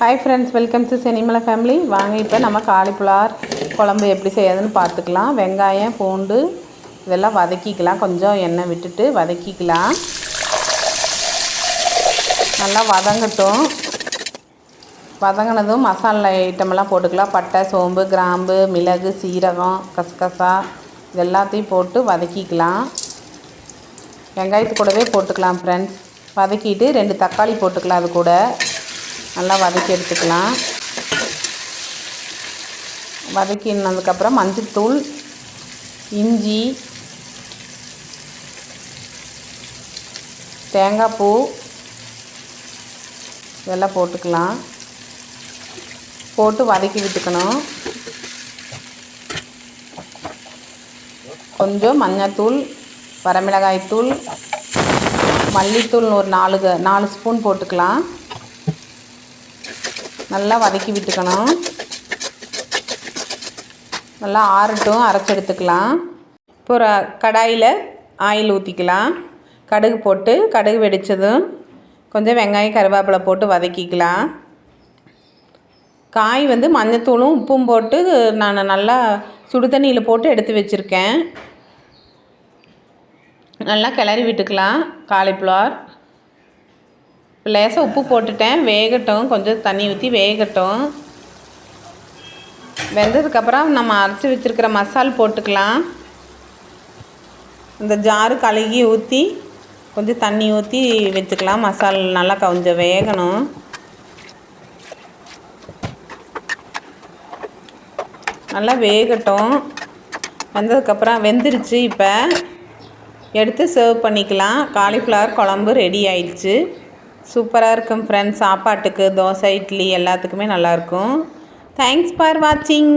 Hi friends, welcome to Chenimalai family. வாங்க இப்போ நம்ம காலிஃப்ளவர் குழம்பு எப்படி செய்யறதுன்னு பார்த்துக்கலாம். வெங்காயம், பூண்டு இதெல்லாம் வதக்கிக்கலாம். கொஞ்சம் எண்ணெய் விட்டுட்டு வதக்கிக்கலாம். நல்லா வதங்கட்டும். வதங்கினதும் மசாலா ஐட்டமெல்லாம் போட்டுக்கலாம். பட்டை, சோம்பு, கிராம்பு, மிளகு, சீரகம், கசகசா இது எல்லாத்தையும் போட்டு வதக்கிக்கலாம். வெங்காயத்து கூடவே போட்டுக்கலாம் ஃப்ரெண்ட்ஸ். வதக்கிட்டு 2 தக்காளி போட்டுக்கலாம். அது கூட நல்லா வதக்கி எடுத்துக்கலாம். வதக்கினதுக்கப்புறம் மஞ்சள்தூள், இஞ்சி, தேங்காய் பூ இதெல்லாம் போட்டுக்கலாம். போட்டு வதக்கி விட்டுக்கணும். கொஞ்சம் மஞ்சள்தூள், வரமிளகாய்த்தூள், மல்லித்தூள் ஒரு 4 ஸ்பூன் போட்டுக்கலாம். நல்லா வதக்கி விட்டுக்கணும். நல்லா ஆறட்டும், அரைச்சி எடுத்துக்கலாம். இப்போ ஒரு கடாயில் ஆயில் ஊற்றிக்கலாம். கடுகு போட்டு கடுகு வெடித்ததும் கொஞ்சம் வெங்காயம், கருவேப்பிலை போட்டு வதக்கிக்கலாம். காய் மஞ்சத்தூளும் உப்பும் போட்டு நான் நல்லா சுடு தண்ணியில் போட்டு எடுத்து வச்சுருக்கேன். நல்லா கிளறி விட்டுக்கலாம். காலிஃப்ளவர் லேசாக உப்பு போட்டுட்டேன். வேகட்டும், கொஞ்சம் தண்ணி ஊற்றி வேகட்டும். வெந்ததுக்கப்புறம் நம்ம அரைச்சி வச்சுருக்கிற மசால் போட்டுக்கலாம். இந்த ஜாரு கழுகி ஊற்றி கொஞ்சம் தண்ணி ஊற்றி வச்சுக்கலாம். மசால் நல்லா கொஞ்சம் வேகணும். நல்லா வேகட்டும். வெந்ததுக்கப்புறம் வெந்துருச்சு. இப்போ எடுத்து சர்வ் பண்ணிக்கலாம். காலிஃப்ளவர் குழம்பு ரெடி ஆயிடுச்சு. சூப்பராக இருக்கும் ஃப்ரெண்ட்ஸ். சாப்பாட்டுக்கு, தோசை, இட்லி எல்லாத்துக்குமே நல்லாயிருக்கும். தேங்க்ஸ் ஃபார் வாட்சிங்.